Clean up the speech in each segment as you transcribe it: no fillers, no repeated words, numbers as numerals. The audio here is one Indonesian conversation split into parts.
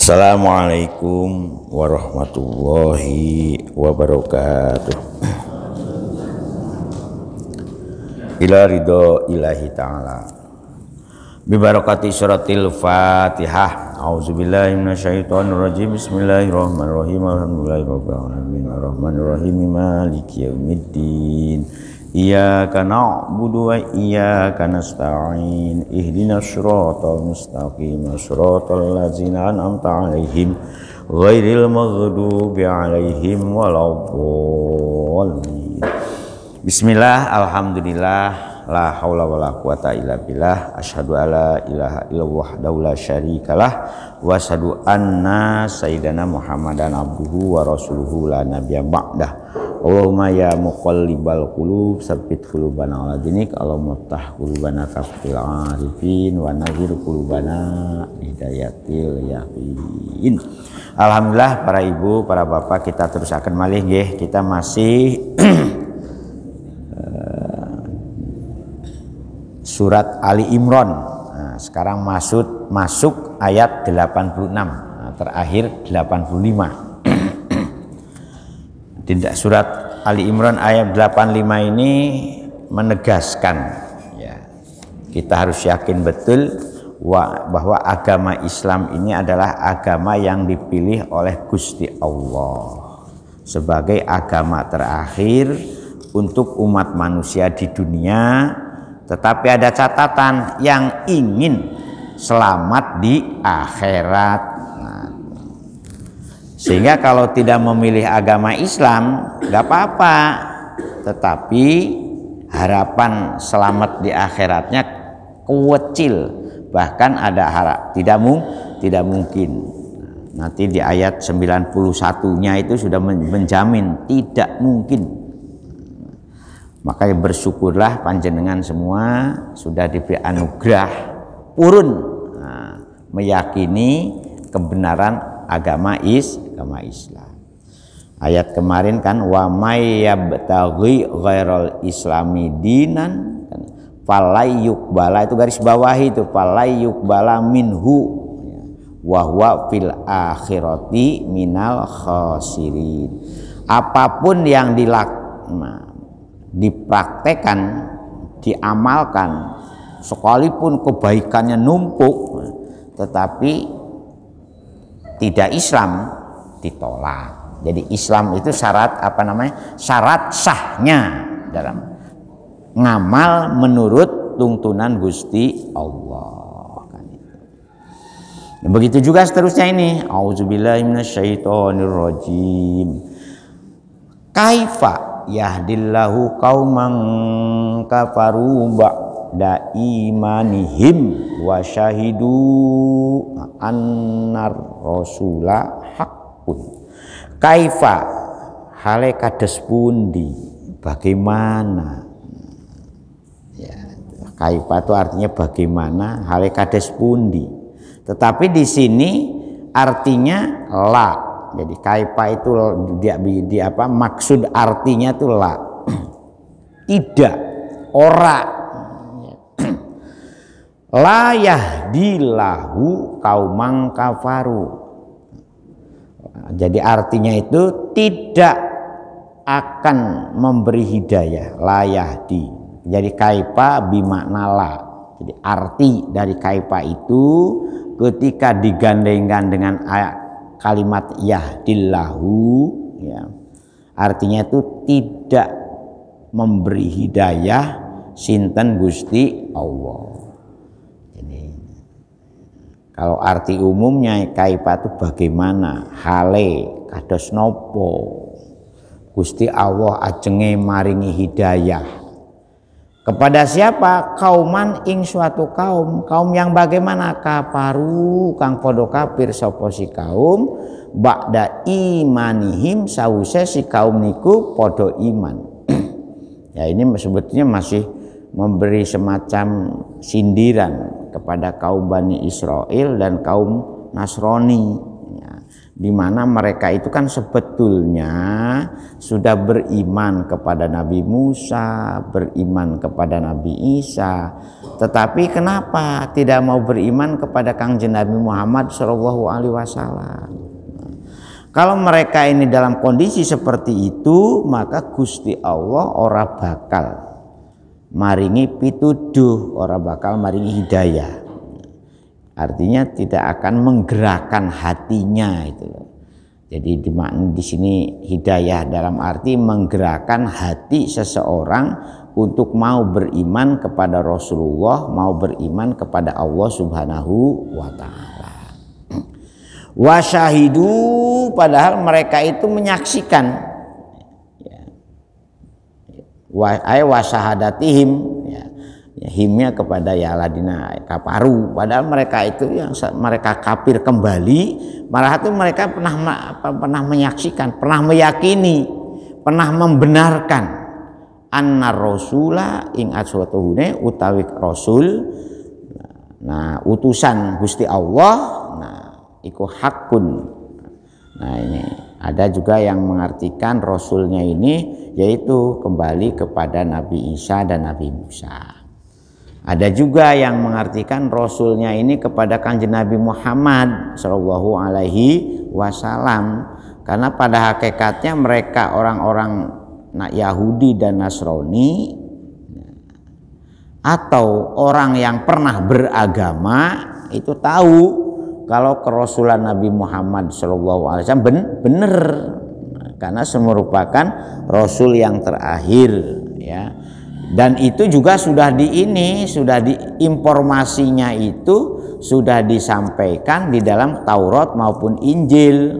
Assalamualaikum warahmatullahi wabarakatuh. Ila ridho ilahi ta'ala bi barakati suratil Fatihah. A'udzubillahi minasyaitonir rajim. Bismillahirrahmanirrahim. Alhamdulillahirabbil alamin arrahmanirrahim maliki yaumiddin. Iyyaka na'budu wa iyyaka nasta'in. Ihdinas siratal mustaqim. Siratal ladzina an'amta 'alaihim ghairil maghdubi 'alaihim waladdallin. Bismillah, alhamdulillah, la haula wala quwata illa billah. Asyhadu alla ilaha illallah wahdahu la syarikalah wa asyhadu anna sayyidana Muhammadan abduhu wa rasuluhu la nabiyya ba'dah. Allahumma ya muqallibal qulub tsabbit qulubana ala dinik. Allahumma ftah qulubana kafil arifin wa nazir qulubana hidayatil yaqin. Alhamdulillah para ibu, para bapak, kita terus akan malih nggih. Kita masih surat Ali Imran. Nah, sekarang masuk ayat 86. Nah, terakhir 85. Tidak, surat Ali Imran ayat 85 ini menegaskan ya, kita harus yakin betul bahwa agama Islam ini adalah agama yang dipilih oleh Gusti Allah sebagai agama terakhir untuk umat manusia di dunia. Tetapi ada catatan, yang ingin selamat di akhirat. Sehingga kalau tidak memilih agama Islam nggak apa-apa, tetapi harapan selamat di akhiratnya kecil, bahkan ada harap tidak mungkin. Nanti di ayat 91-nya itu sudah menjamin tidak mungkin. Makanya bersyukurlah panjenengan semua sudah diberi anugerah purun meyakini kebenaran agama Islam. Ayat kemarin kan, wa may yabtaghi ghairal islami dinan falay yuqbala, itu garis bawah itu, falay yuqbala minhu wa huwa fil akhirati minal khasirin. Apapun yang dipraktekan, diamalkan, sekalipun kebaikannya numpuk, tetapi tidak Islam, ditolak. Jadi Islam itu syarat syarat sahnya dalam ngamal menurut tuntunan Gusti Allah. Begitu juga seterusnya ini. Auzubillahi minasyaitonirrajim. Kaifa yahdillahu qauman kafaru ba'da imanihim wa syahidu annar rasula haqqun. Kaifa hale kados pundi, bagaimana ya, kaifa itu artinya bagaimana, hale kados pundi, tetapi di sini artinya la. Jadi kaifa itu maksud artinya itu la, tidak, ora. La yahdillahu qaumang kafaru. Jadi artinya itu tidak akan memberi hidayah, la yahdi. Jadi kaifa bimakna la. Jadi arti dari kaifa itu ketika digandengkan dengan kalimat yahdillahu ya, artinya itu tidak memberi hidayah sinten Gusti Allah. Kalau arti umumnya kaifa itu bagaimana, hale kados nopo Gusti Allah ajenge maringi hidayah kepada siapa? Kauman ing suatu kaum yang bagaimana? Kafaru kang podo kafir sapa si kaum ba'da imanihim sause si kaum niku podo iman. Ya, ini sebetulnya masih memberi semacam sindiran kepada kaum Bani Israel dan kaum Nasrani ya. di mana mereka itu kan sebetulnya sudah beriman kepada Nabi Musa, beriman kepada Nabi Isa, tetapi kenapa tidak mau beriman kepada Kangjeng Nabi Muhammad Shallallahu Alaihi Wasallam? Kalau mereka ini dalam kondisi seperti itu, maka Gusti Allah ora bakal maringi pituduh, ora bakal maringi hidayah. Artinya tidak akan menggerakkan hatinya itu. Jadi di sini hidayah dalam arti menggerakkan hati seseorang untuk mau beriman kepada Rasulullah, mau beriman kepada Allah Subhanahu wa taala. Wasyahidu, padahal mereka itu menyaksikan, wasyahadatihim, himnya kepada ya ladina kafaru, padahal mereka itu yang mereka kafir kembali, malah itu mereka pernah menyaksikan, pernah meyakini, pernah membenarkan anna rasula ing aswatuhune utawi rasul, nah utusan Gusti Allah, nah iku hakun. Nah ini ada juga yang mengartikan rasulnya ini yaitu kembali kepada Nabi Isa dan Nabi Musa. Ada juga yang mengartikan rasulnya ini kepada Kanjeng Nabi Muhammad Shallallahu Alaihi Wasallam, karena pada hakikatnya mereka orang-orang Yahudi dan Nasrani atau orang yang pernah beragama itu tahu kalau kerasulan Nabi Muhammad Shallallahu Alaihi Wasallam benar, karena merupakan rasul yang terakhir, ya. Dan itu juga sudah informasinya itu sudah disampaikan di dalam Taurat maupun Injil,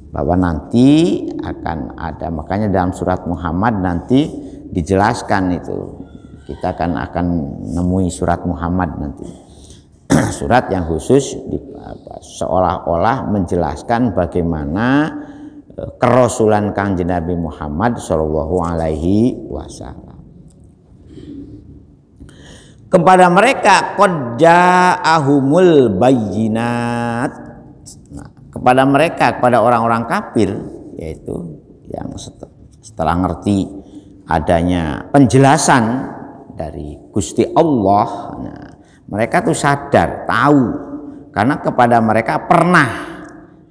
bahwa nanti akan ada, makanya dalam surat Muhammad nanti dijelaskan itu, kita akan nemui surat Muhammad nanti, surat yang khusus seolah-olah menjelaskan bagaimana kerasulan Kanjeng Nabi Muhammad Shallallahu Alaihi Wasallam. Kepada mereka qad ja'ahumul bayyinat. Nah, kepada mereka, kepada orang-orang kafir, yaitu yang setelah ngerti adanya penjelasan dari Gusti Allah, nah, mereka tuh sadar, tahu, karena kepada mereka pernah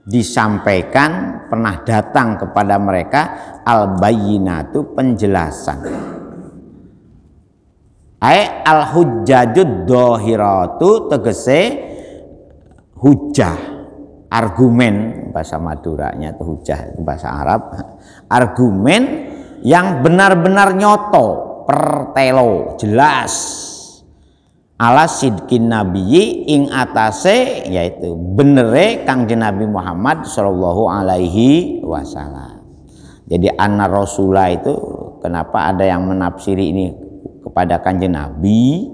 disampaikan, pernah datang kepada mereka al-bayyinatu, penjelasan, al hujjajud dhahiratu, tegese hujjah, argumen, bahasa Maduranya itu hujjah, itu bahasa Arab, argumen yang benar-benar nyoto, pertelo, jelas, ala sidkin nabiyyi ing atase, yaitu benere Kangjeng Nabi Muhammad Shallallahu Alaihi Wasallam. Jadi anna rasula itu kenapa ada yang menafsiri ini kepada Kangjeng Nabi,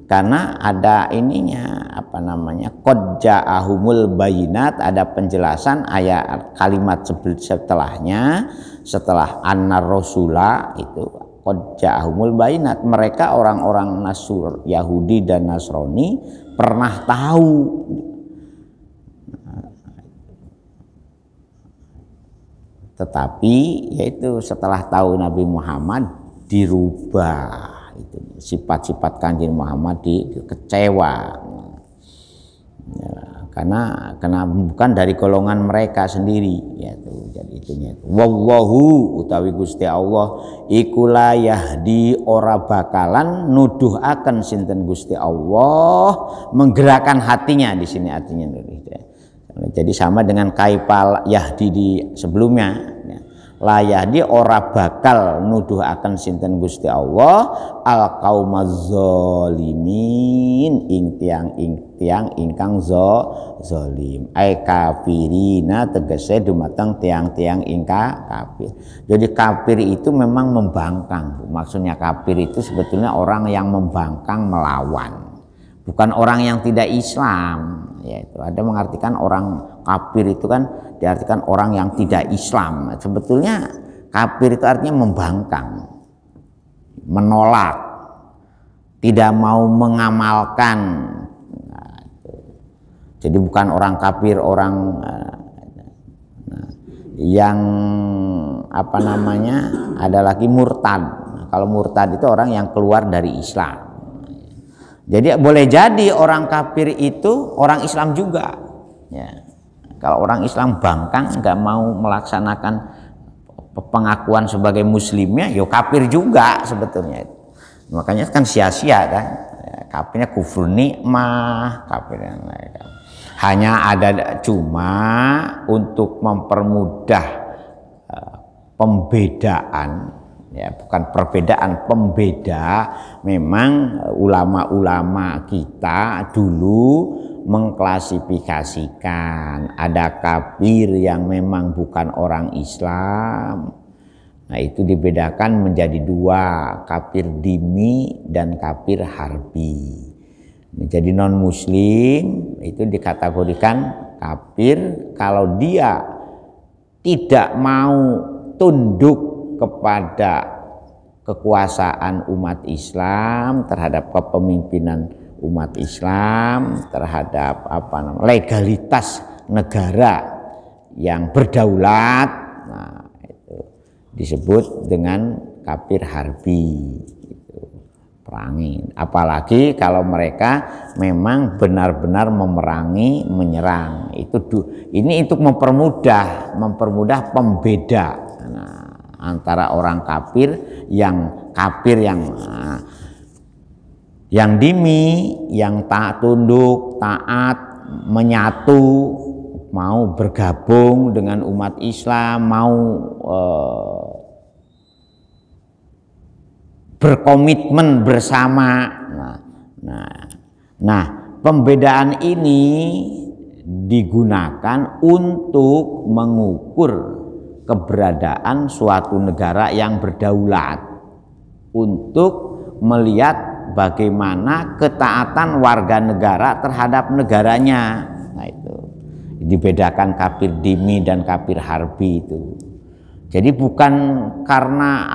karena ada ininya apa namanya qad ja'ahumul bayyinat, ada penjelasan ayat kalimat setelahnya, setelah anna rasula itu qad ja'ahumul bayyinat, mereka orang-orang Yahudi dan Nasrani pernah tahu, tetapi yaitu setelah tahu Nabi Muhammad dirubah, itu sifat-sifat Kanjeng Muhammad dikecewa, ya, karena bukan dari golongan mereka sendiri, yaitu jadi itunya itu. Wallahu utawi Gusti Allah iku la yahdi, ora bakalan nuduhaken sinten Gusti Allah, menggerakkan hatinya, di sini artinya. Jadi sama dengan kaipal yahdi di sebelumnya, la yahdi ora bakal nuduhaken sinten Gusti Allah al qaumaz zalimin, ing tiang ingkang zalim, ai kafirina, tegese dumateng tiang-tiang ingkang kafir. Jadi kafir itu memang membangkang, maksudnya kafir itu sebetulnya orang yang membangkang, melawan, bukan orang yang tidak Islam. Yaitu ada mengartikan orang kafir itu kan diartikan orang yang tidak Islam. Sebetulnya kafir itu artinya membangkang, menolak, tidak mau mengamalkan. Jadi bukan orang kafir, orang yang apa namanya, ada lagi murtad. Nah, kalau murtad itu orang yang keluar dari Islam. Jadi boleh jadi orang kafir itu orang Islam juga. Ya. Kalau orang Islam bangkang nggak mau melaksanakan pengakuan sebagai muslimnya, yo kafir juga sebetulnya. Makanya kan sia-sia kan. Kafirnya kufur nikmah, kafir yang lain. Hanya ada cuma untuk mempermudah pembedaan, ya bukan perbedaan, pembeda. Memang ulama-ulama kita dulu mengklasifikasikan ada kafir yang memang bukan orang Islam. Nah, itu dibedakan menjadi dua, kafir dhimmi dan kafir harbi. Jadi non muslim itu dikategorikan kafir kalau dia tidak mau tunduk kepada kekuasaan umat Islam, terhadap kepemimpinan umat Islam, terhadap legalitas negara yang berdaulat. Nah, itu disebut dengan kafir harbi, gitu, perangi. Apalagi kalau mereka memang benar-benar memerangi, menyerang. Ini untuk mempermudah pembeda antara orang kafir yang dhimmi, yang tak tunduk, taat, menyatu, mau bergabung dengan umat Islam, mau berkomitmen bersama. Nah, pembedaan ini digunakan untuk mengukur keberadaan suatu negara yang berdaulat, untuk melihat bagaimana ketaatan warga negara terhadap negaranya. Nah, itu dibedakan kafir dhimmi dan kafir harbi itu. Jadi bukan karena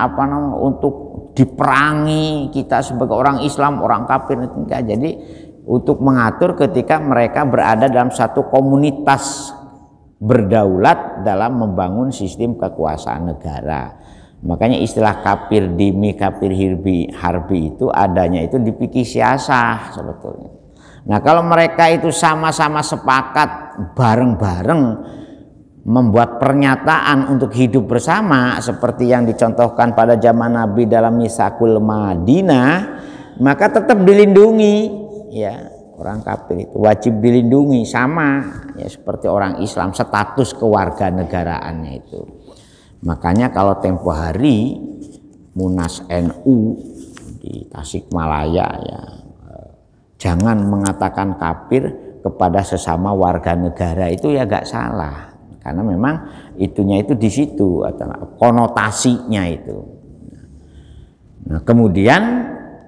untuk diperangi kita sebagai orang Islam, orang kafir, enggak. Jadi untuk mengatur ketika mereka berada dalam satu komunitas berdaulat dalam membangun sistem kekuasaan negara. Makanya istilah kafir dhimmi, kafir harbi itu adanya itu di fikih siasah sebetulnya. Nah, kalau mereka itu sama-sama sepakat bareng-bareng membuat pernyataan untuk hidup bersama seperti yang dicontohkan pada zaman Nabi dalam Mitsaqul Madinah, maka tetap dilindungi, ya. Orang kafir itu wajib dilindungi sama, ya, seperti orang Islam, status kewarganegaraannya itu. Makanya kalau tempo hari Munas NU di Tasikmalaya, ya, jangan mengatakan kafir kepada sesama warga negara, itu ya gak salah, karena memang itunya itu di situ, konotasinya itu. Nah, kemudian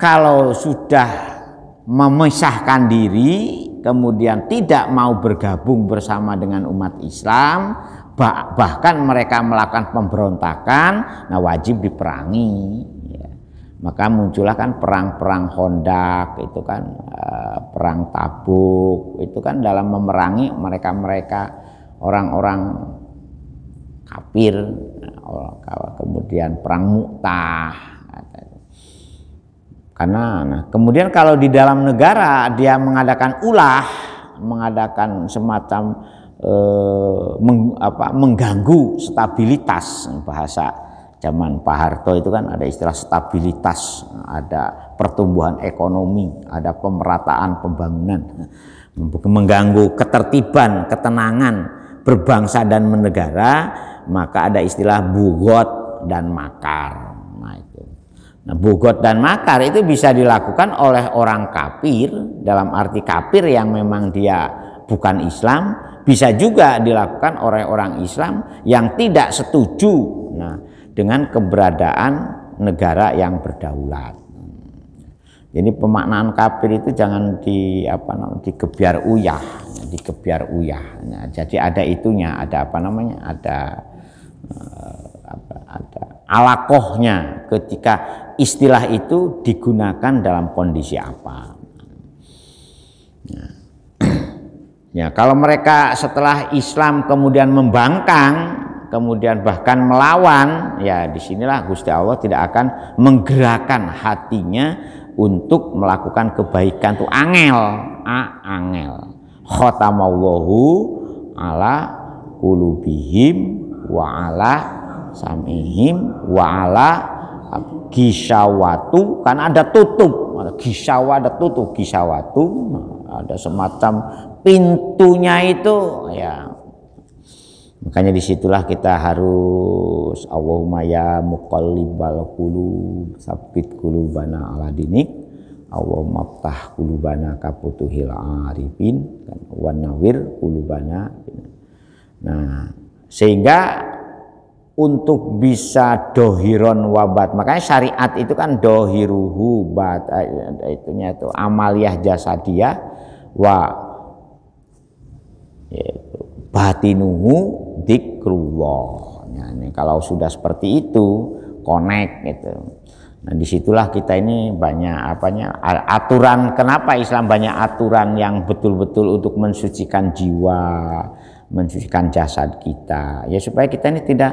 kalau sudah memisahkan diri, kemudian tidak mau bergabung bersama dengan umat Islam, bahkan mereka melakukan pemberontakan, nah wajib diperangi, ya. Maka muncullah kan perang-perang Khandaq, itu kan perang Tabuk, itu kan dalam memerangi mereka-mereka orang-orang kafir. Kemudian perang Mu'tah. Karena kemudian kalau di dalam negara dia mengadakan ulah, mengadakan semacam mengganggu stabilitas, bahasa zaman Pak Harto itu kan ada istilah stabilitas, ada pertumbuhan ekonomi, ada pemerataan pembangunan, mengganggu ketertiban, ketenangan berbangsa dan bernegara, maka ada istilah bughot dan makar. Nah, bughot dan makar itu bisa dilakukan oleh orang kafir, dalam arti kafir yang memang dia bukan Islam, bisa juga dilakukan oleh orang Islam yang tidak setuju, nah, dengan keberadaan negara yang berdaulat. Jadi pemaknaan kafir itu jangan dikebiar uyah. Nah, jadi ada itunya, ada ada alakohnya ketika istilah itu digunakan dalam kondisi apa. Nah, ya, kalau mereka setelah Islam kemudian membangkang, kemudian bahkan melawan, ya disinilah Gusti Allah tidak akan menggerakkan hatinya untuk melakukan kebaikan tuh angel. Khotamallahu ala qulubihim wa ala samihim wa ala gisawatu, kan ada tutup, ada gisawa, ada tutup, gisawatu, ada semacam pintunya itu ya. Makanya disitulah kita harus Allahumma ya muqallibal qulub tsabbit qulubana ala dinik, Allahumma ftah qulubana kafutuhil arifin wa nawwir qulubana. Nah, sehingga untuk bisa dohiron wabat, makanya syariat itu kan dohiruhu bat, itunya itu amaliyah jasadiyah wa yaitu batinuhu dzikrullah. Nah, ini kalau sudah seperti itu connect gitu. Nah, disitulah kita ini banyak aturan. Kenapa Islam banyak aturan yang betul-betul untuk mensucikan jiwa, mensucikan jasad kita, ya supaya kita ini tidak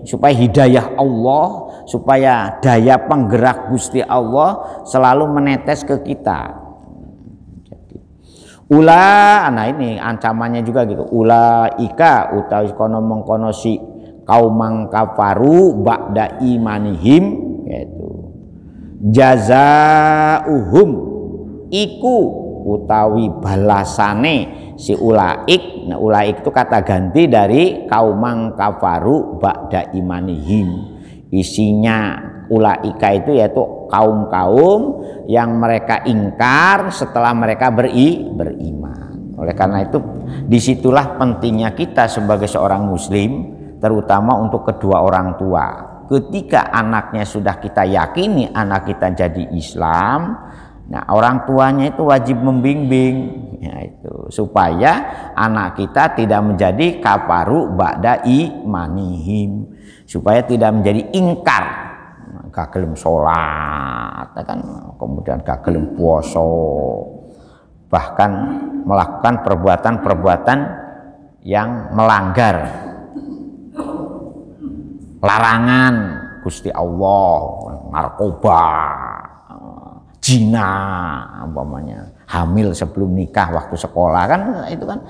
supaya hidayah Allah, supaya daya penggerak Gusti Allah selalu menetes ke kita. Nah ini ancamannya juga gitu. Ulaika utawi kono mengkono si kaumang kafaru ba'da imanihim, yaitu jazaa'uhum iku utawi balasane si ulaik. Nah, ulaik itu kata ganti dari kaumang kafaru ba'da imanihim. Isinya ulaika itu yaitu kaum-kaum yang mereka ingkar setelah mereka beriman. Oleh karena itu disitulah pentingnya kita sebagai seorang muslim, terutama untuk kedua orang tua. Ketika anaknya sudah kita yakini anak kita jadi Islam, nah orang tuanya itu wajib membimbing, ya itu supaya anak kita tidak menjadi kafaru ba'da imanihim, supaya tidak menjadi ingkar, gak gelem sholat, kan, kemudian gak gelem puasa, bahkan melakukan perbuatan-perbuatan yang melanggar larangan Gusti Allah, narkoba, zina, umpamanya hamil sebelum nikah waktu sekolah, kan itu kan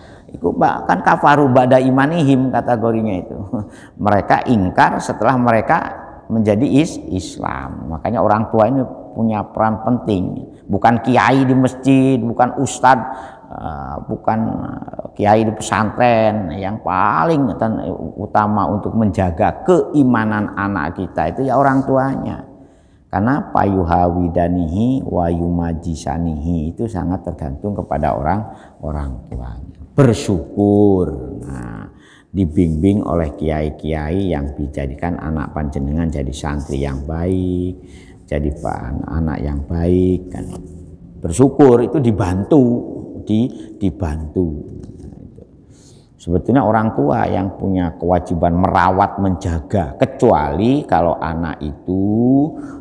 kafaru ba'da imanihim kategorinya itu. Mereka ingkar setelah mereka menjadi Islam. Makanya orang tua ini punya peran penting. Bukan kiai di masjid, bukan ustadz, bukan kiai di pesantren. Yang paling utama untuk menjaga keimanan anak kita itu ya orang tuanya. Karena payuhawidanihi wa yumajisanihi itu sangat tergantung kepada orang tuanya. Bersyukur. Nah, dibimbing oleh kiai-kiai yang dijadikan anak panjenengan jadi santri yang baik, jadi anak yang baik kan. Bersyukur itu dibantu. Sebetulnya orang tua yang punya kewajiban merawat, menjaga, kecuali kalau anak itu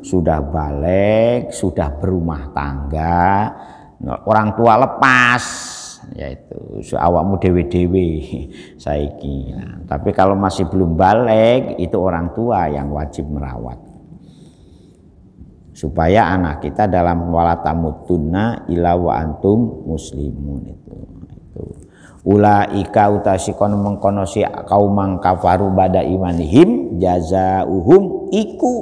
sudah balik, sudah berumah tangga, orang tua lepas, yaitu awakmu dewe-dewe saiki. Nah, tapi kalau masih belum balik, itu orang tua yang wajib merawat supaya anak kita dalam walatamutunna ila wa antum muslimun itu. Ulaika utasikon mengkono si kaumang kafaru bada imanihim jazaa'uhum iku.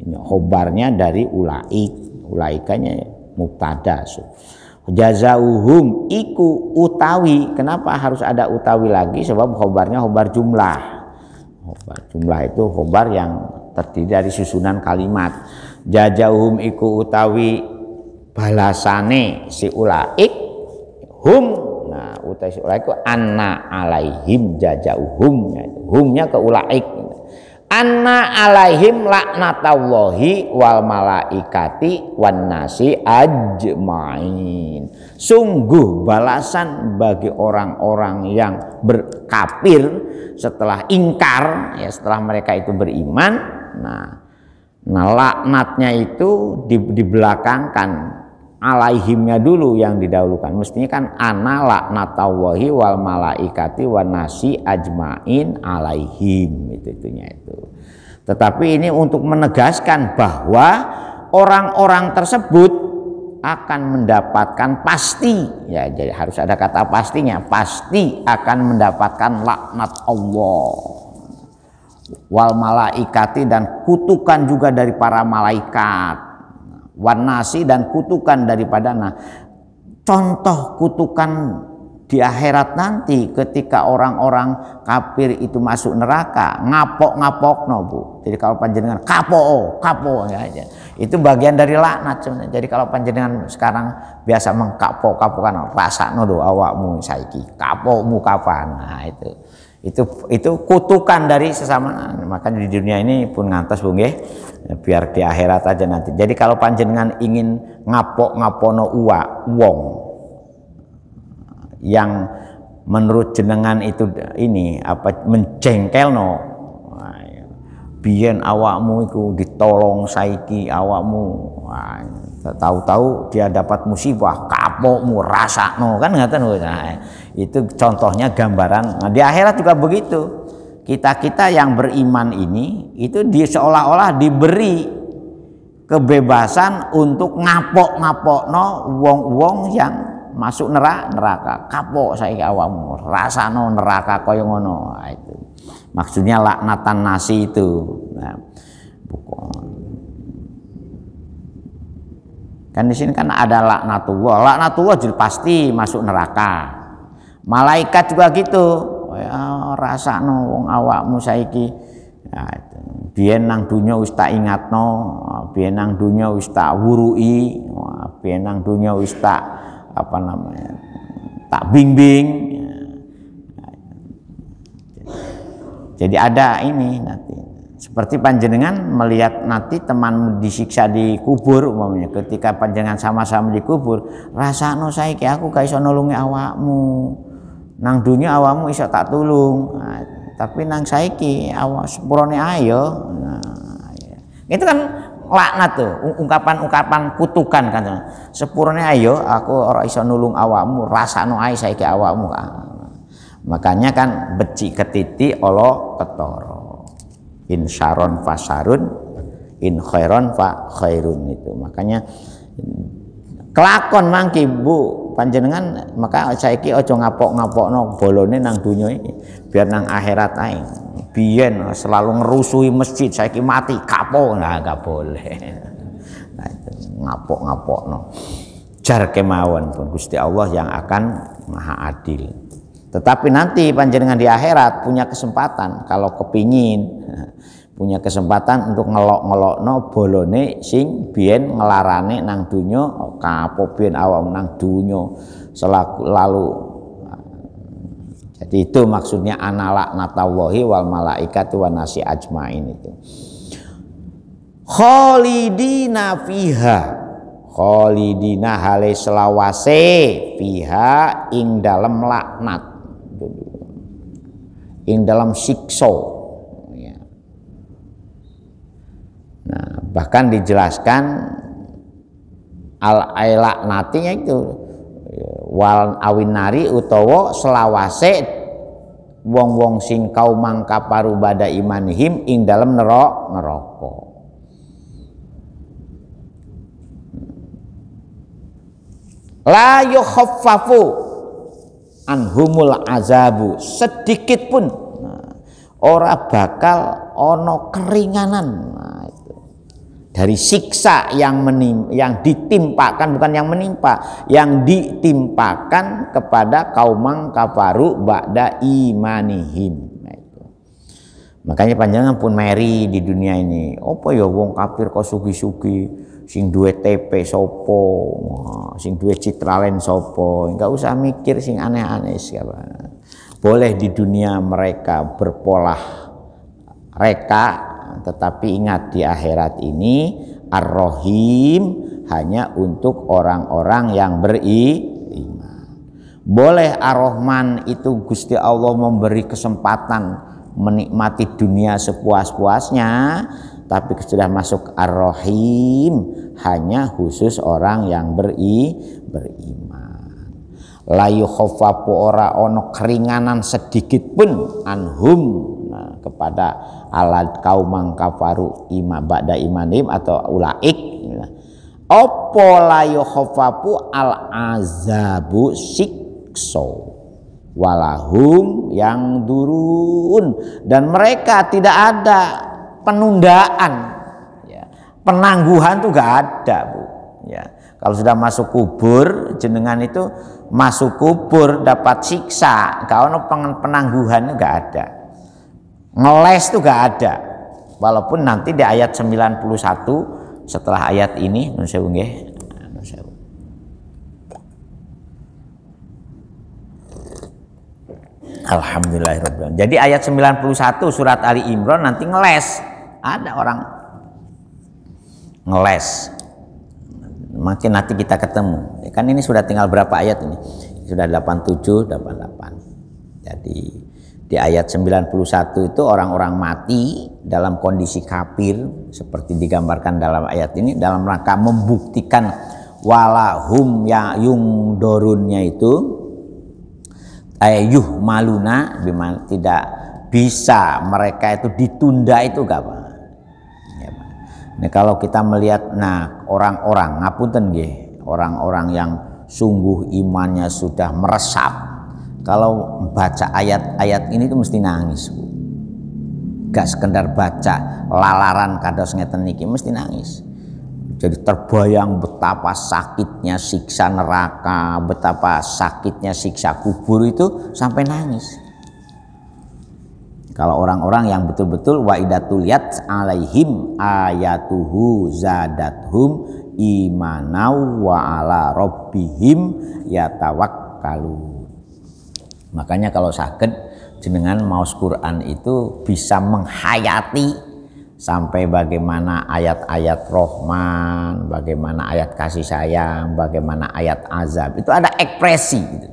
Ini khobarnya dari ulaikanya mubtada. Jazaa'uhum iku utawi. Kenapa harus ada utawi lagi? Sebab khobarnya khobar jumlah. Khobar jumlah itu khobar yang terdiri dari susunan kalimat. Jazaa'uhum iku utawi balasane si ulaik hum. Nah, utai si ulaik itu anna alaihim jazaa'uhum. Humnya ke ulaik. Anna alaihim laknatallahi wal malaikati wan nasi ajmain. Sungguh balasan bagi orang-orang yang berkafir setelah ingkar, ya setelah mereka itu beriman. Nah laknatnya itu dibelakangkan alaihimnya dulu yang didahulukan. Mestinya kan ana laknatallahi wal malaikati wan nasi ajmain alaihim, itunya itu. Tetapi ini untuk menegaskan bahwa orang-orang tersebut akan mendapatkan pasti, ya, jadi harus ada kata pastinya, pasti akan mendapatkan laknat Allah wal malaikati, dan kutukan juga dari para malaikat, wanasi, dan kutukan daripada. Nah, contoh kutukan di akhirat nanti ketika orang-orang kafir itu masuk neraka, ngapok-ngapokno, Bu. Jadi kalau panjenengan kapo ya, itu bagian dari laknat sebenarnya. Jadi kalau panjenengan sekarang biasa mengkapok-kapokan, rasakno do awakmu saiki, kapokmu kapan. Nah, itu kutukan dari sesama. Makanya di dunia ini pun ngantos, Bu, nggih, biar di akhirat aja nanti. Jadi kalau panjenengan ingin ngapok-ngapono wong yang menurut jenengan itu ini apa menjengkelno, biyen awakmu iku ditolong, saiki awakmu tahu-tahu dia dapat musibah, kapokmu rasakno, kan ngaten. Nah, itu contohnya gambaran. Nah, di akhirat juga begitu. Kita yang beriman ini itu seolah-olah diberi kebebasan untuk ngapok-ngapokno wong-wong yang masuk neraka. Kapok saiki awakmu, rasano neraka kaya ngono. Nah, itu maksudnya laknatan nasi itu. Nah, kan di sini kan ada laknatullah jadi pasti masuk neraka. Malaikat juga gitu, ya, rasano wong awakmu saiki, ya, biyen nang dunya wis tak ingatno, biyen nang dunya wis tak wurui, biyen nang dunya wis tak apa namanya, tak bimbing. Jadi ada ini nanti seperti panjenengan melihat nanti teman disiksa di kubur umpamanya, ketika panjenengan sama-sama di kubur, rasakno saiki aku gak iso nulungi awakmu, nang dunia awakmu iso tak tulung, nah, tapi nang saiki awak sepurone ayo. Nah, ya. Itu kan laknat tuh, ungkapan-ungkapan kutukan kan. Sepurone ayo aku ora iso nulung awakmu, rasakno ae saiki awakmu. Makanya kan becik ketiti Allah ketara. In syaron fasarun, in khairon fa khairun, itu. Makanya kelakon mangki, Bu, panjenengan, maka saiki aja ngapok-ngapokno bolone nang dunya iki, biar nang akhirat ae. Biyen selalu ngerusuhi masjid, saiki mati kapok, nah gak boleh. Nah, ngapok-ngapokno. Jar kemawon pun Gusti Allah yang akan Maha Adil. Tetapi nanti panjenengan di akhirat punya kesempatan, kalau kepingin punya kesempatan untuk ngelok-ngelokno bolone sing biyen ngelarane nang dunya, kapok biyen awak nang dunya selaku lalu. Jadi itu maksudnya ana laknatallahi wal malaikati wan nasi ajmain itu. Khalidina fiha, khalidina hale selawase, fiha ing dalam laknat, ing dalam siksa. Nah, bahkan dijelaskan al-laknatinya itu wal awinari utawa selawase wong-wong sing kaumang kaparu bada imanihim ing dalam neraka. La yukhaffafu anhumul azabu, sedikit pun ora bakal ono keringanan. Nah, itu dari siksa yang ditimpakan, bukan yang menimpa, yang ditimpakan kepada kaumang kafaru ba'da imanihim. Nah, itu. Makanya panjenengan pun meri di dunia ini. Apa ya wong kafir kok sugi-sugi, sing duwe TP sopo, sing duwe citralen sopo, enggak usah mikir sing aneh-aneh siapa. Boleh di dunia mereka berpolah reka, tetapi ingat di akhirat ini Ar-Rahim hanya untuk orang-orang yang beriman. Boleh Ar-Rahman itu Gusti Allah memberi kesempatan menikmati dunia sepuas-puasnya, tapi sudah masuk Ar-Rahim hanya khusus orang yang beriman. La yukhaffafu ora ono keringanan sedikit pun anhum kepada alad kaum kafaru ba'da imanim atau ulaik. Apa la yukhaffafu al azabu sikso walahum yang durun, dan mereka tidak ada penundaan ya. Penangguhan tuh gak ada, Bu ya. Kalau sudah masuk kubur jenengan itu masuk kubur dapat siksa, gak ono penangguhan, gak ada. Ngeles tuh gak ada. Walaupun nanti di ayat 91 setelah ayat ini nun sewu nggih. Alhamdulillahirabbil alamin. Jadi ayat 91 surat Ali Imran nanti ngeles. Ada orang ngeles. Makin nanti kita ketemu. Kan ini sudah tinggal berapa ayat ini? Sudah 87, 88. Jadi di ayat 91 itu orang-orang mati dalam kondisi kafir seperti digambarkan dalam ayat ini dalam rangka membuktikan walahum ya yung dorunnya itu ayuh maluna, bimana tidak bisa mereka itu ditunda itu gak apa. Ya, nah, kalau kita melihat orang-orang ngapunten nggih, orang-orang yang sungguh imannya sudah meresap, kalau baca ayat-ayat ini tuh mesti nangis, Bu. Gak sekedar baca lalaran kados ngeten niki, mesti nangis. Jadi terbayang betapa sakitnya siksa neraka, betapa sakitnya siksa kubur itu sampai nangis. Kalau orang-orang yang betul-betul wa idatuliyat alaihim ayatuhu zadathum imanau wa ala rabbihim yatawakkalun. Makanya kalau saged jenengan maos Quran itu bisa menghayati sampai bagaimana ayat-ayat Rahman, bagaimana ayat kasih sayang, bagaimana ayat azab. Itu ada ekspresi gitu.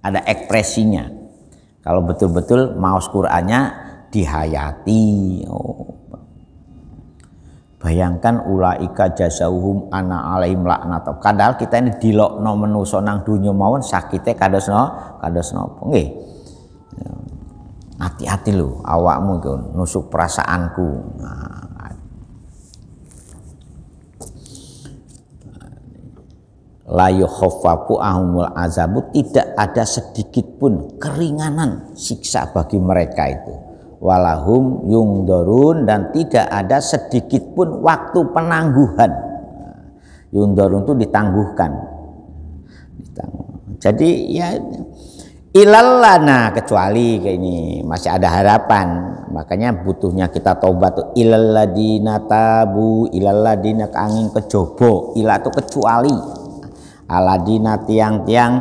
Ada ekspresinya. Kalau betul-betul maos Qur'annya dihayati. Bayangkan ulaika jazauhum ana alaihim laknat. Kadang kita ini dilokno menuso nang dunya mawon sakite kados napa nggih. Hati-hati lho awakmu itu nusuk perasaanku. La yukhaffafu ahumul azabu, tidak ada sedikit pun keringanan siksa bagi mereka itu. Walahum yungdorun, dan tidak ada sedikit pun waktu penangguhan. Yungdorun itu ditangguhkan. Jadi ya ilallana, kecuali kayak ini masih ada harapan. Makanya butuhnya kita tobat tuh ilalladina tabu, ilalladina angin kejobo, ilah itu kecuali aladina tiang-tiang.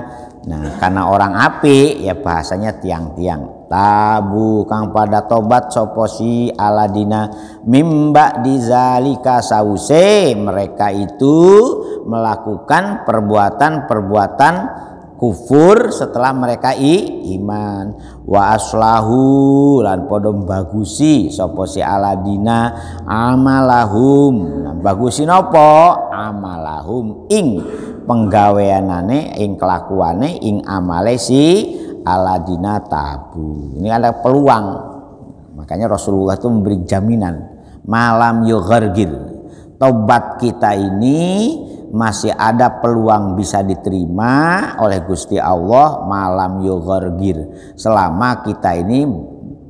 Nah karena orang api ya bahasanya tiang-tiang tabu kang pada tobat soposi aladina mimba dizalika sause mereka itu melakukan perbuatan-perbuatan kufur setelah mereka iman. Wa aslahu lan podo bagusi sapa si aladina amalahum. Nah, bagusi napa? Amalahum ing penggaweanane, ing kelakuane, ing amale si aladina tabu. Ini ada peluang. Makanya Rasulullah itu memberi jaminan malam yughargil. Tobat kita ini masih ada peluang bisa diterima oleh Gusti Allah malam yughargir, selama kita ini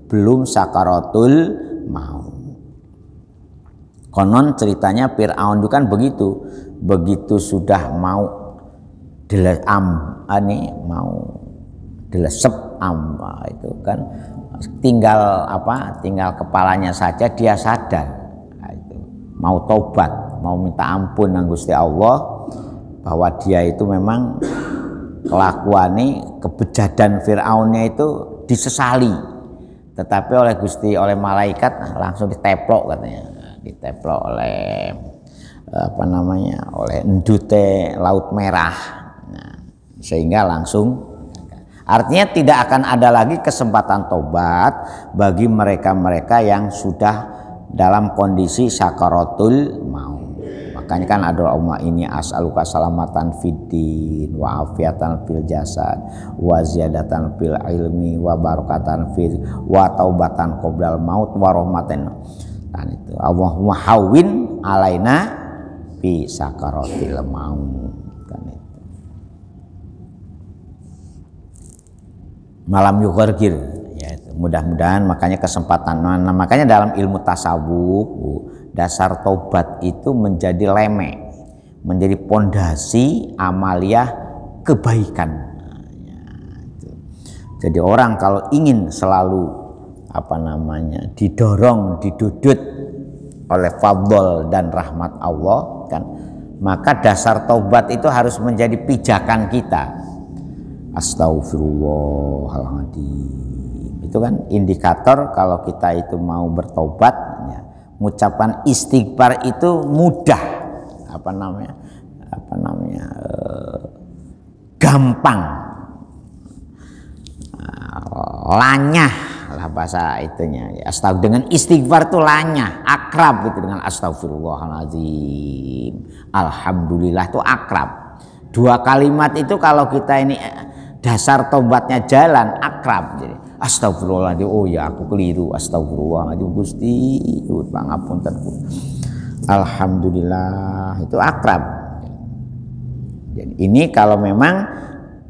belum sakaratul maut. Konon ceritanya Fir'aun itu kan begitu sudah mau dilesep itu kan tinggal kepalanya saja dia sadar. Mau tobat, mau minta ampun nang Gusti Allah bahwa dia itu memang kelakuannya, kebejadan Fir'aunnya itu disesali, tetapi oleh malaikat langsung diteplok katanya, diteplok oleh oleh endute Laut Merah. Nah, sehingga langsung artinya tidak akan ada lagi kesempatan tobat bagi mereka-mereka yang sudah dalam kondisi sakaratul maut. Makanya kan ada umma ini as'aluka salamatan fiddin wa afiatan fil jasad wa ziyadatan fil ilmi wa barakatan fil wa taubatan qoblal maut wa rahmatan. Kan itu Allahumma hawwin alaina fi sakaratil maut. Kan itu malam yughargir ya, itu mudah-mudahan makanya kesempatan. Nah, makanya dalam ilmu tasawuf dasar tobat itu menjadi leme, menjadi pondasi amaliyah kebaikan. Jadi orang kalau ingin selalu didorong, didudut oleh fadl dan rahmat Allah kan, maka dasar taubat itu harus menjadi pijakan kita. Astaghfirullahaladzim, itu kan indikator kalau kita itu mau bertobat ya. Mengucapkan istighfar itu mudah, gampang, lanyah lah bahasa itunya ya. Dengan istighfar itu lanyah, akrab gitu dengan astagfirullahaladzim, alhamdulillah itu akrab. Dua kalimat itu kalau kita ini dasar tobatnya jalan, akrab. Jadi astagfirullahaladzim, oh ya aku keliru, astagfirullahaladzim Gusti pangapuntenku, alhamdulillah, itu akrab. Jadi ini kalau memang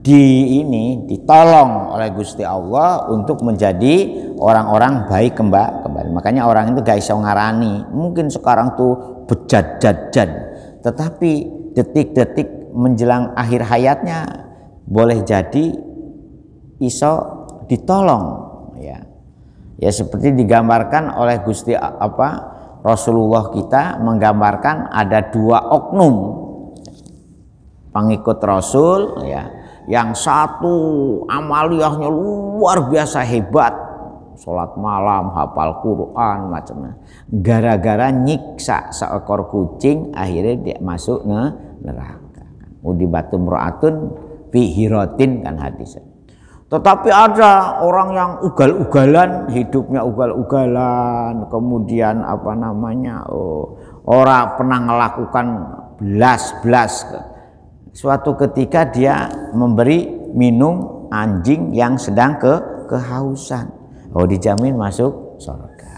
ditolong oleh Gusti Allah untuk menjadi orang-orang baik kembali. Makanya orang itu gak iso ngarani. Mungkin sekarang tuh bejat-jajat, tetapi detik-detik menjelang akhir hayatnya boleh jadi iso ditolong ya. Ya seperti digambarkan oleh Gusti Rasulullah kita menggambarkan ada dua oknum pengikut Rasul ya. Yang satu amaliyahnya luar biasa hebat, sholat malam, hafal Quran, macamnya. Gara-gara nyiksa seekor kucing, akhirnya dia masuk neraka. Udibatu mra'atun fi hiratin kan hadisnya. Tetapi ada orang yang ugal-ugalan, hidupnya ugal-ugalan, kemudian orang pernah melakukan belas-belas. Suatu ketika dia memberi minum anjing yang sedang kehausan. Oh, dijamin masuk surga.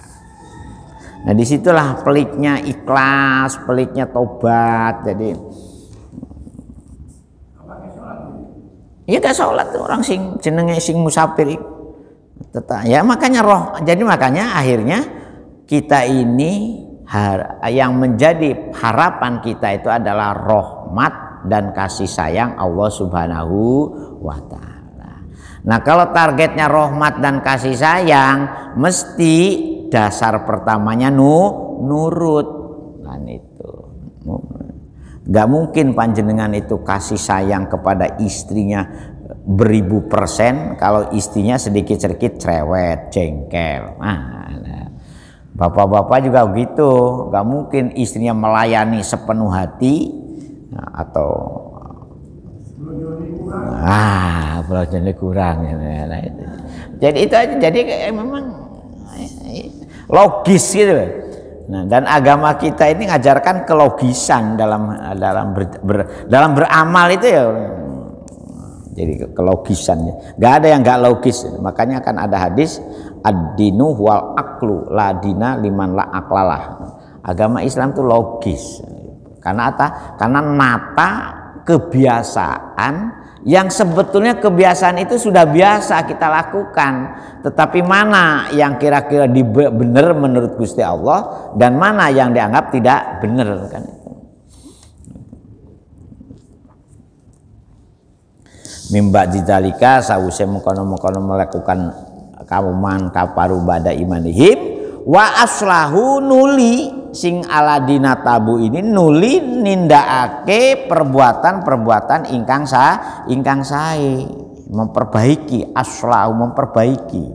Nah, disitulah peliknya ikhlas, peliknya tobat. Jadi, iya gak sholat orang sing jenenge sing musafir. Ya makanya jadi makanya akhirnya kita ini yang menjadi harapan kita itu adalah rahmat dan kasih sayang Allah Subhanahu wa ta'ala. Nah, kalau targetnya rahmat dan kasih sayang, mesti dasar pertamanya nurut. Nah, itu gak mungkin panjenengan itu kasih sayang kepada istrinya 1000% kalau istrinya sedikit-sedikit cerewet, jengkel. Bapak-bapak juga begitu, gak mungkin istrinya melayani sepenuh hati atau belanja kurang ya. Nah, itu. Jadi itu aja, jadi memang logis gitu. Nah, dan agama kita ini ngajarkan kelogisan dalam beramal itu ya. Jadi kelogisannya, nggak ada yang nggak logis. Makanya akan ada hadis ad-dinu wal aqlu la dina liman la aqlalah. Agama Islam itu logis. Karena apa? Karena nata kebiasaan yang sebetulnya kebiasaan itu sudah biasa kita lakukan, tetapi mana yang kira-kira benar menurut Gusti Allah dan mana yang dianggap tidak benar kan itu. Mimba dzalika sawuse mengkono-mengkono melakukan kauman kafaru bada imanihim wa aslahu nuli sing aladina tabu ini nuli nindakake perbuatan-perbuatan ingkang sae memperbaiki aslahu memperbaiki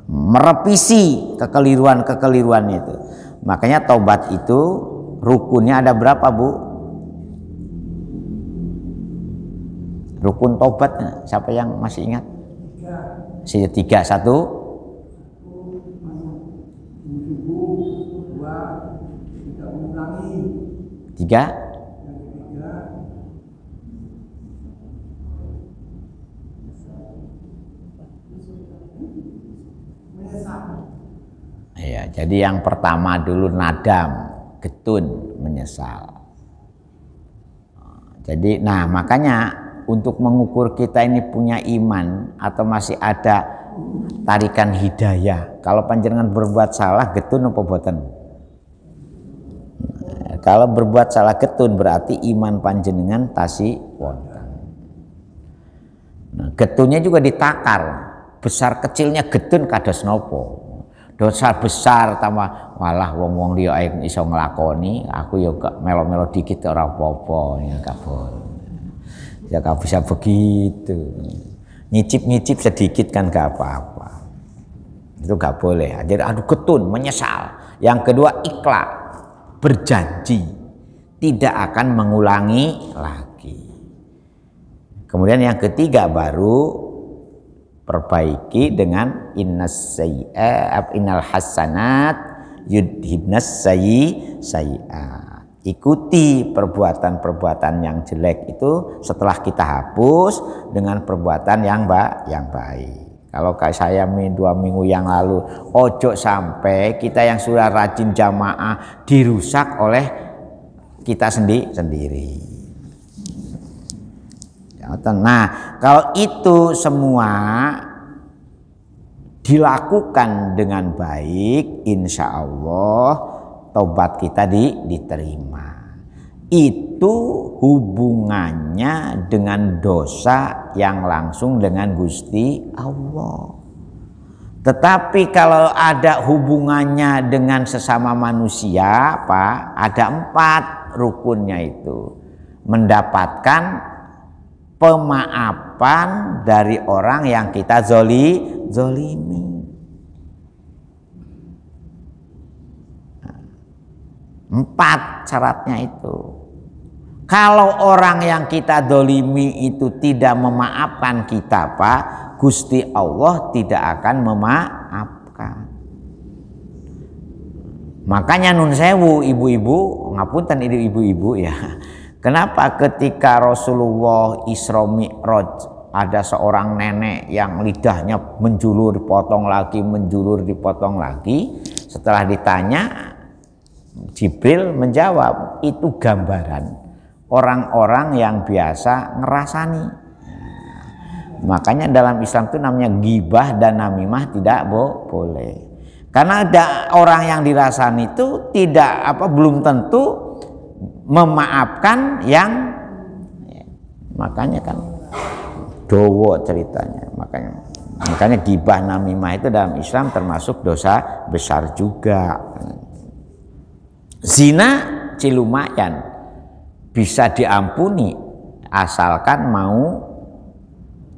merevisi kekeliruan itu. Makanya taubat itu rukunnya ada berapa, Bu? Rukun taubat siapa yang masih ingat? 3. 1 tidak mengulangi. Tiga. Yang ketiga menyesal. Ya, jadi yang pertama dulu nadam, getun, menyesal. Jadi, nah makanya untuk mengukur kita ini punya iman atau masih ada tarikan hidayah. Kalau panjenengan berbuat salah, getun apa boten? Kalau berbuat salah getun berarti iman panjenengan tasih wonten. Nah, getunnya juga ditakar. Besar kecilnya getun kados nopo. Dosa besar tambah walah wong-wong liya ae iso nglakoni, aku ya gak melo-melo dikit ora apa-apa ya kabeh. Ya gak bisa begitu. Nyicip-nyicip sedikit kan gak apa-apa. Itu gak boleh. Jadi aduh getun, menyesal. Yang kedua ikhlas, berjanji tidak akan mengulangi lagi. Kemudian yang ketiga baru perbaiki dengan innal hasanat yudhibnas sayyi'at. Ikuti perbuatan-perbuatan yang jelek itu setelah kita hapus dengan perbuatan yang baik. Kalau kayak saya 2 minggu yang lalu, ojo sampai kita yang sudah rajin jamaah dirusak oleh kita sendiri. Nah, kalau itu semua dilakukan dengan baik, insya Allah taubat kita diterima. Itu hubungannya dengan dosa yang langsung dengan Gusti Allah. Tetapi kalau ada hubungannya dengan sesama manusia, Pak, ada 4 rukunnya itu. Mendapatkan pemaafan dari orang yang kita zolimi. 4 syaratnya itu. Kalau orang yang kita zolimi itu tidak memaafkan kita, Pak, Gusti Allah tidak akan memaafkan. Makanya nun sewu ibu-ibu, ngapunten ibu-ibu ya. Kenapa ketika Rasulullah Isra Mi'raj ada seorang nenek yang lidahnya menjulur dipotong lagi, setelah ditanya Jibril menjawab itu gambaran orang-orang yang biasa ngerasani. Makanya dalam Islam itu namanya ghibah dan namimah tidak boleh. Karena ada orang yang dirasani itu belum tentu memaafkan yang makanya kan dowo ceritanya. Makanya ghibah namimah itu dalam Islam termasuk dosa besar juga. Zina cilumayan bisa diampuni asalkan mau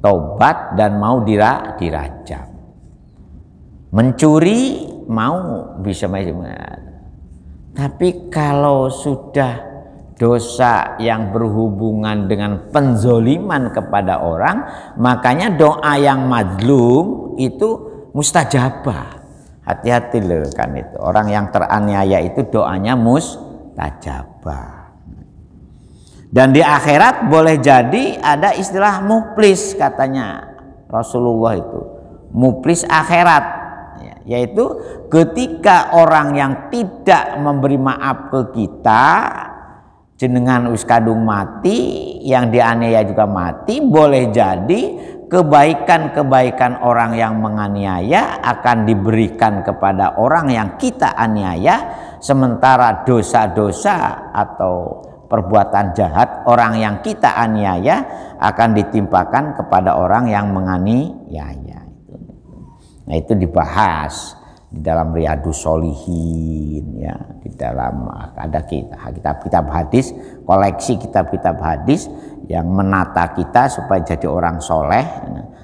tobat dan mau dirajam. Mencuri mau bisa tapi kalau sudah dosa yang berhubungan dengan penzoliman kepada orang, makanya doa yang madlum itu mustajabah. Hati-hati loh kan itu. Orang yang teraniaya itu doanya mustajabah. Dan di akhirat boleh jadi ada istilah muflis katanya Rasulullah itu. Muflis akhirat. Yaitu ketika orang yang tidak memberi maaf ke kita, jenengan wis kadung mati, yang dianiaya juga mati, boleh jadi kebaikan-kebaikan orang yang menganiaya akan diberikan kepada orang yang kita aniaya, sementara dosa-dosa atau perbuatan jahat orang yang kita aniaya akan ditimpakan kepada orang yang menganiaya. Nah itu dibahas di dalam Riyadhus Sholihin ya, di dalam ada kitab-kitab hadis, koleksi kitab-kitab hadis yang menata kita supaya jadi orang soleh,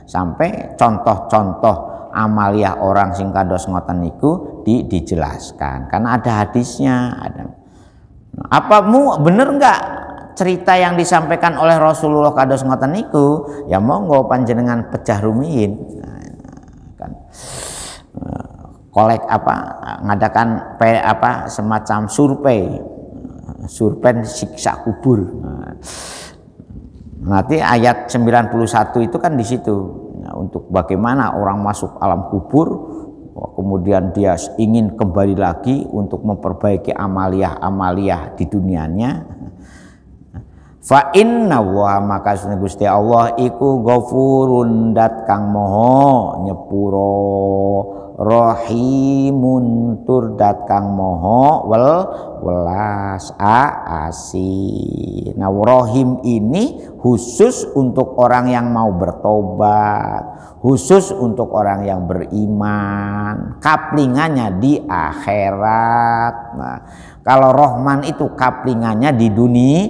sampai contoh-contoh amalia orang sing kados ngoten niku dijelaskan karena ada hadisnya. Apamu bener enggak cerita yang disampaikan oleh Rasulullah kados ngoten niku? Ya monggo panjenengan pecah rumiyin. ngadakan semacam survei siksa kubur. Nanti ayat 91 itu kan di situ. Untuk bagaimana orang masuk alam kubur, kemudian dia ingin kembali lagi untuk memperbaiki amaliyah di dunianya. Fa inna wa maka sunah Gusti Allah iku ghafurun dat kang moho nyepuro, rahimun tur dat kang moho welas asi. Nah, rahim ini khusus untuk orang yang mau bertobat, khusus untuk orang yang beriman, kaplingannya di akhirat. Nah, kalau Rahman itu kaplingannya di dunia.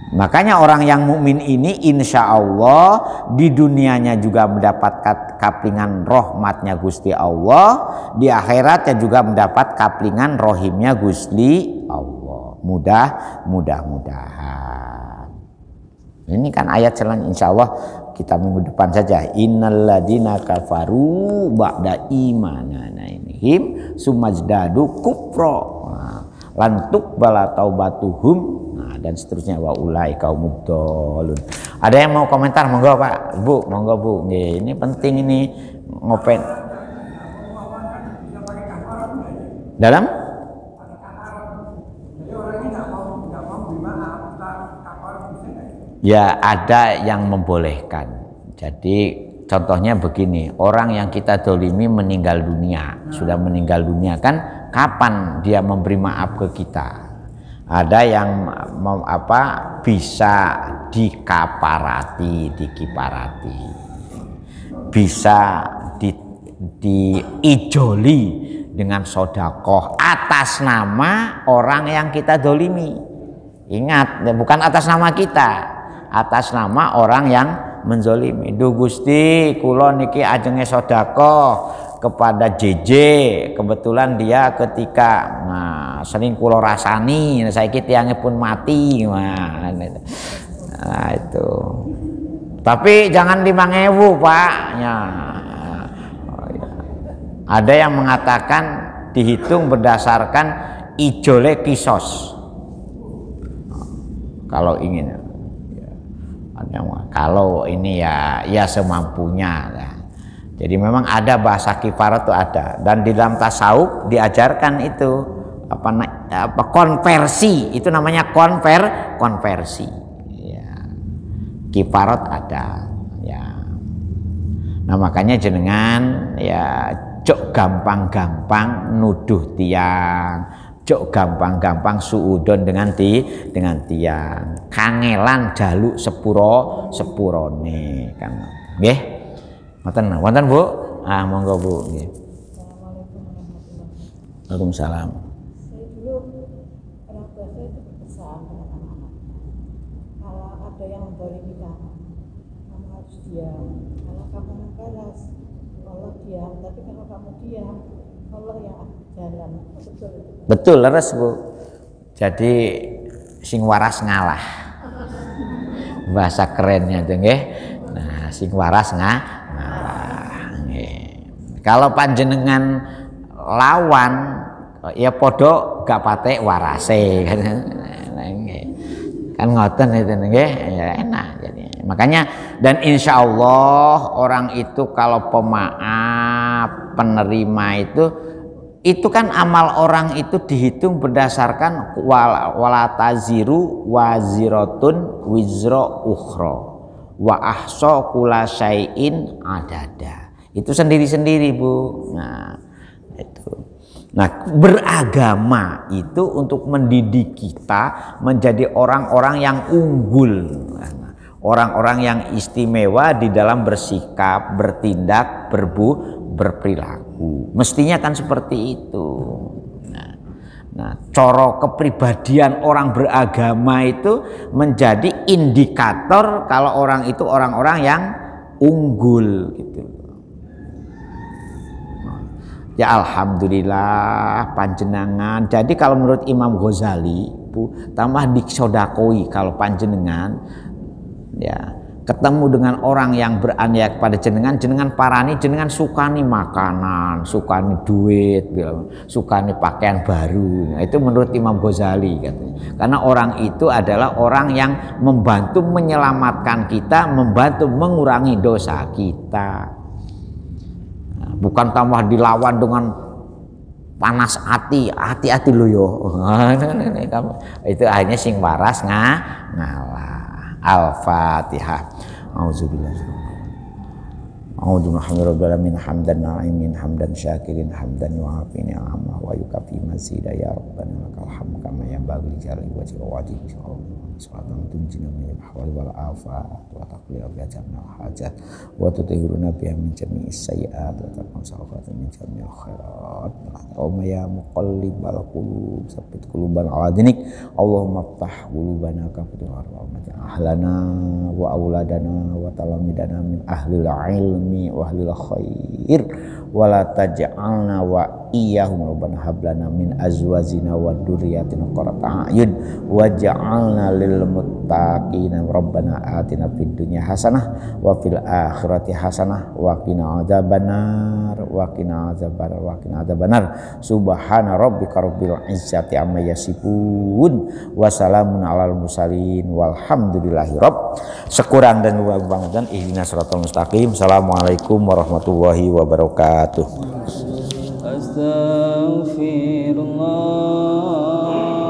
Makanya orang yang mukmin ini insya Allah di dunianya juga mendapat kaplingan rahmatnya Gusti Allah, di akhiratnya juga mendapat kaplingan rohimnya Gusti Allah. Mudah-mudahan. Ini kan ayat selanjutnya insya Allah kita minggu depan saja. Innalladzina kafaru ba'da imananihim sumajdadu kufra lantuk bala taubatuhum, dan seterusnya, wa ulai kaumud dhalun. Ada yang mau komentar? Monggo Pak, Bu, monggo Bu. Ini penting ini ngopen. Dalam? Ya, ada yang membolehkan. Jadi contohnya begini, orang yang kita dolimi meninggal dunia, sudah meninggal dunia kan, kapan dia memberi maaf ke kita? Ada yang bisa dikaparati, dikiparati, bisa diijoli dengan sodakoh atas nama orang yang kita dolimi. Ingat, bukan atas nama kita, atas nama orang yang menzolimi. Duh Gusti, kula niki ajenge sedekah kepada JJ, kebetulan dia ketika sering kula rasani, saiki tiyangnya pun mati. Nah, itu. Tapi jangan 5.000 Pak. Ya. Ada yang mengatakan dihitung berdasarkan ijole kisos. Kalau ingin. Kalau ini ya semampunya. Jadi memang ada bahasa kifarat itu ada, dan di dalam tasawuf diajarkan itu konversi, itu namanya konversi. Ya. Kifarat ada. Ya. Nah makanya jenengan ya cok gampang-gampang nuduh tiang, cok gampang-gampang suudon dengan tiang, kangelan jaluk sepurone kan, nggih. Wonten Bu? Monggo Bu. Nggih. Waalaikumsalam. Saya dulu orang tua saya itu berpesan pada anak-anak, kalau ada yang membolimi kamu harus diam. Kalau kamu membalas, Allah diam. Tapi kalau kamu diam, Allah yang jalan. Betul, leres Bu. Jadi sing waras ngalah. Bahasa kerennya itu nggih. Nah, sing waras ngalah. Kalau panjenengan lawan ya podo gak patek warase kan ngoten itu nggih, ya enak jadi. Makanya dan insya Allah orang itu kalau pemaaf, penerima itu kan amal orang itu dihitung berdasarkan wala taziru waziratun wizra ukhra wa ahsa kula syai'in adada. Itu sendiri-sendiri Bu. Nah itu. Nah beragama itu untuk mendidik kita menjadi orang-orang yang unggul, orang-orang yang istimewa di dalam bersikap, bertindak, berperilaku. Mestinya kan seperti itu. Nah, coro kepribadian orang beragama itu menjadi indikator kalau orang itu orang-orang yang unggul gitu. Ya alhamdulillah panjenengan. Jadi kalau menurut Imam Ghazali, Bu, tambah diksodakoi kalau panjenengan ya ketemu dengan orang yang beraniaya kepada jenengan, jenengan parani, jenengan sukani makanan, sukani duit, sukani pakaian baru. Nah, itu menurut Imam Ghazali katanya. Karena orang itu adalah orang yang membantu menyelamatkan kita, membantu mengurangi dosa kita. Nah, bukan tambah dilawan dengan panas hati lo yo. Itu akhirnya sing waras ngalah. Al-Fatihah. Auzubillahi A'udzubillahi hamdan na'imin hamdan syakirin hamdan yu'afini amah wa yukafi mazida ya rabbana lakal hamd kama yanbaghi li jalali wajhika wa wajhika salatan tunjina min al-hawli wal afat wa taqbil bi'ajamil hajat wa tutahhiruna biha min jami'is sayyi'at wa taqassawfa min jami'il khairat Allahumma ya muqallibal qulub tsabbit qulubana ala dinik Allahumma iftah qulubana ka futuhar wa ahlana wa auladana wa talamidana min ahlil ilmi wa ahlil khair wa la taj'alna wa iyyahum rabbana hab lana min azwajina wa dzurriyyatina qurrata a'yun waj'alna lil muttaqina rabbana atina fid dunya hasanah wa fil akhirati hasanah wa qina adzabannar subhana rabbika rabbil izzati amma yasifun wa salamun alal mursalin walhamdulillahi rabb. Sekurang dan dan ihdinas siratal mustaqim. Assalamualaikum warahmatullahi wabarakatuh. Astaghfirullah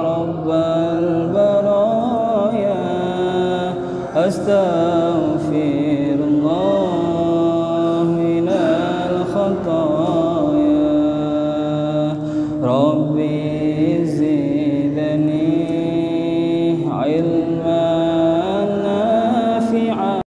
rabbal baraya